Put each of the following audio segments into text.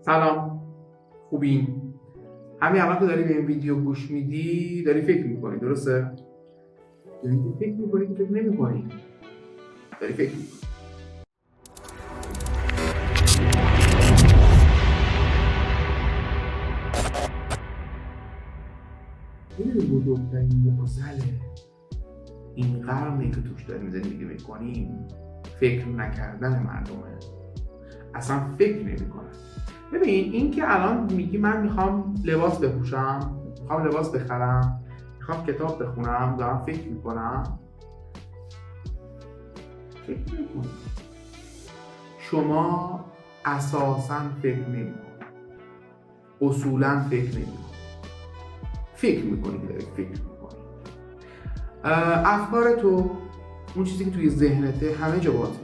سلام، خوبین؟ همین الان که داری به این ویدیو گوش میدی داری فکر میکنی، درسته؟ داری فکر میکنی که فکر نمیکنی. داری فکر میکنی. میدونی بزرگترین معضل این قرنی که توش داریم زندگی میکنیم فکر نکردن مردمه. اصلا فکر نمیکنن. ببین این که الان میگی من میخوام لباس بپوشم، میخوام لباس بخرم، میخوام کتاب بخونم، دارم فکر میکنم. فکر نمیکنی. شما اساساً فکر نمیکنی. اصولاً فکر نمیکنی. فکر میکنی که داری فکر میکنی. افکار تو، اون چیزی که توی ذهنته همه جا باید میاد.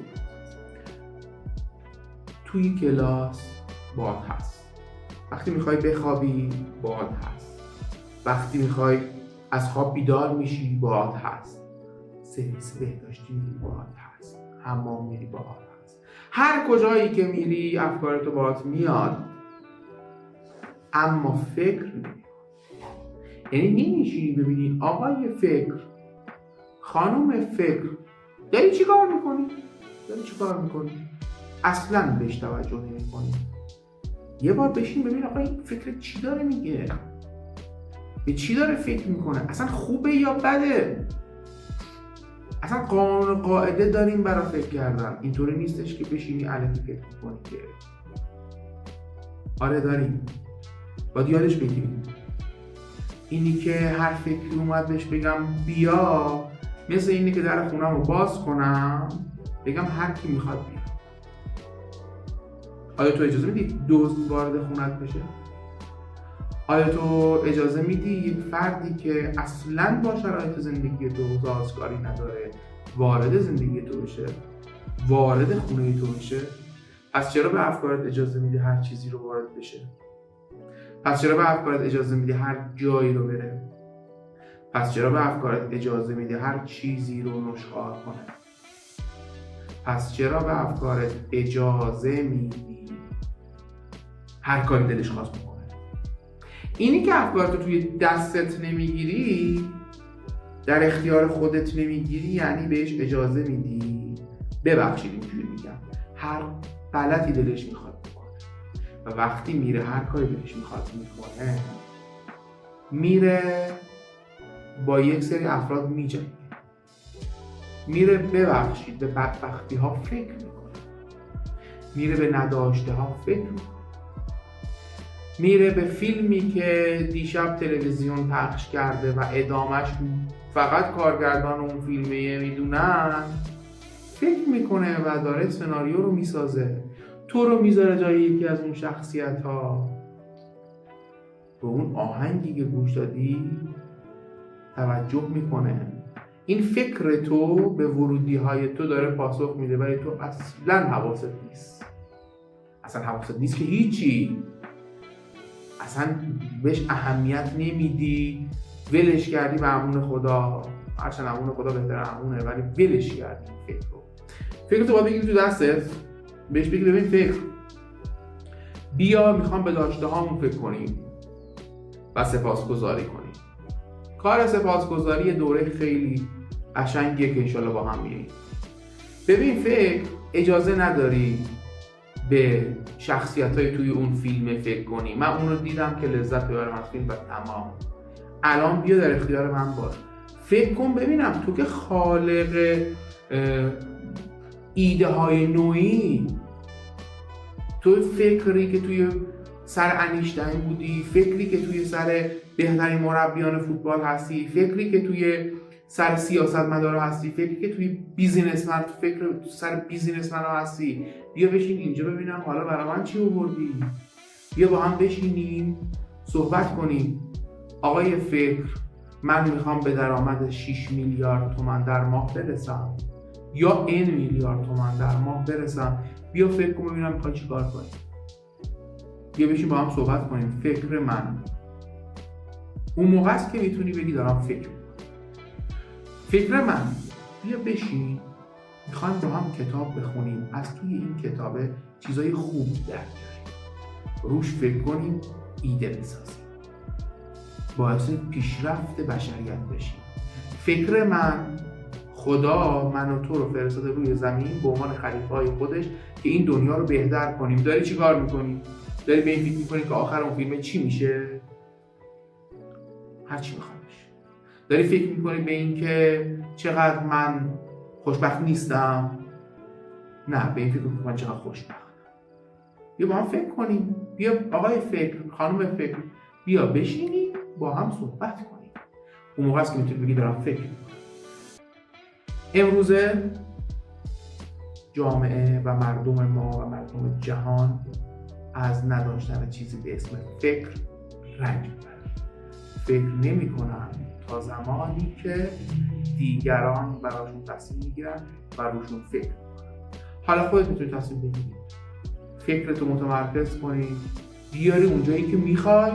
توی کلاس باید هست. وقتی میخوای بخوابی باید هست. وقتی میخوای از خواب بیدار میشی باید هست. سرویس بهداشتی میری باید هست. حمام میری باید هست. هر کجایی که میری افکارتو باید میاد، اما فکر نمیکنی. یعنی نمیشینی ببینی آقای فکر، خانم فکر، داری چی کار میکنی؟ اصلا بهش توجه نمیکنی. یه بار بشین ببین آقا این فکر چی داره میگه، به چی داره فکر میکنه، اصلا خوبه یا بده. اصلا قانون قاعده داریم برای فکر کردن. اینطوری نیستش که بشینی الکی فکر میکنی که آره داریم. باید یادش بگیریم اینی که هر فکری اومد بهش بگم بیا، مثل اینی که در خونم رو باز کنم بگم هر کی میخواد بیا. آیا تو اجازه میدی دزد وارد خونت بشه؟ آیا تو اجازه میدی یک فردی که اصلاً با شرایط زندگی تو سازگاری نداره وارد زندگی تو بشه؟ وارد خونه تو بشه؟ پس چرا به افکارت اجازه میدی هر چیزی رو وارد بشه؟ پس چرا به افکارت اجازه میدی هر جایی رو بره؟ پس چرا به افکارت اجازه میدی هر چیزی رو نشخوار کنه؟ پس چرا به افکارت اجازه میدی هر کاری دلش خواست بکنه؟ اینی که افکارتو توی دستت نمیگیری، در اختیار خودت نمیگیری، یعنی بهش اجازه میدی ببخشید اینجوری میگم هر غلطی دلش میخواد بکنه. و وقتی میره هر کاری دلش میخواد میکنه، میره با یک سری افراد میجنگه، میره ببخشید به بدبختی ها فکر میکنه، میره به نداشته ها فکر میکنه، میره به فیلمی که دیشب تلویزیون پخش کرده و ادامش فقط کارگردان اون فیلمه میدونن فکر میکنه و داره سناریو رو میسازه. تو رو میذاره جای یکی از اون شخصیت ها. به اون آهنگی که گوش دادی توجه میکنه. این فکر تو به ورودی های تو داره پاسخ میده، ولی تو اصلا حواست نیست. اصلا حواست نیست که هیچی. اصلا بهش اهمیت نمیدی، ولش کردی به امون خدا. هرچند امون خدا بهتر امونه، ولی ولش کردی فکر تو باید بگیری تو دستت، بهش بگی ببین فکر بیا میخوام به داشته هامون فکر کنیم و سپاسگزاری کنیم. کار سپاسگزاری دوره خیلی قشنگیه که انشالله با هم میریم. ببین فکر اجازه نداری به شخصیت‌های توی اون فیلم فکر کنی. من اون رو دیدم که لذت ببرم از فیلم و تمام. الان بیا در اختیار من باش، فکر کن ببینم تو که خالق ایده های نوعی، تو فکری که توی سر انیشتین بودی، فکری که توی سر بهترین مربیان فوتبال هستی، فکری که توی سر سیاستمدارا هستی، فکری که توی بیزینسمن، تو فکر سر بیزینسمن ها هستی، بیا بشین اینجا ببینم حالا برای من چی آوردی. بیا با هم بشینیم صحبت کنیم. آقای فکر، من میخوام به درآمد 6 میلیارد تومان در ماه برسم یا n میلیارد تومان در ماه برسم. بیا فکر کن ببینم میخوای چی کار کنی. بیا بشین با هم صحبت کنیم. فکر من اون موقع است که میتونی بگی دارم فکر میکنم. فکر من، بیا بشین میخوایم با هم کتاب بخونیم، از توی این کتابه چیزای خوب در بیاریم. روش فکر کنیم، ایده بسازیم، باعث پیشرفت بشریت بشیم. فکر من، خدا من و تو رو فرستاده روی زمین به عنوان خلیفه های خودش که این دنیا رو بهتر کنیم. داری چی کار میکنی؟ داری به این فکر میکنی که آخر اون فیلم چی میشه؟ هر چی میخوای بشه. داری فکر میکنی به این که چقدر من خوشبخت نیستم؟ نه، به این فکر میکنی من چقدر خوشبختم. بیا با هم فکر کنیم. بیا آقای فکر، خانم فکر، بیا بشینیم با هم صحبت کنیم. اون موقع است که میتونی بگی دارم فکر میکنم. امروزه جامعه و مردم ما و مردم جهان از نداشتن چیزی به اسم فکر رنج میبرن. فکر نمی‌کنن تا زمانی که دیگران براشون تصمیم میگیرن و روشون فکر میکنن. حالا خودت میتونی تصمیم بگیری، فکرتو متمرکز کنی، بیاری اونجایی که میخوای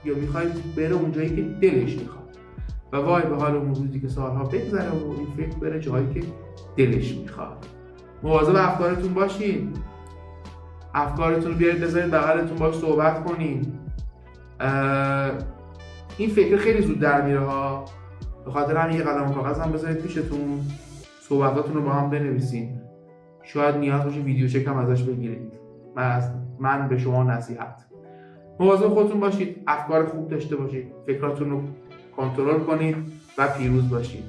یا میخوای بره اونجایی که دلش میخواد. و وای به حال اون روزی که سالها بگذره و این فکر بره جایی که دلش میخواد. مواظب افکارتون باشین. افکارتون رو بیارید بذارید بغلتون باش صحبت کنین. این فکر خیلی زود در میره ها. به خاطر همین یه قلم و کاغذ هم بذارید پیشتون، صحبتاتون رو با هم بنویسین. شاید نیاز باشه ویدیو چک هم ازش بگیرید. من به شما نصیحت. مواظب خودتون باشید، افکار خوب داشته باشید، فکراتون رو کنترل کنید و پیروز باشید.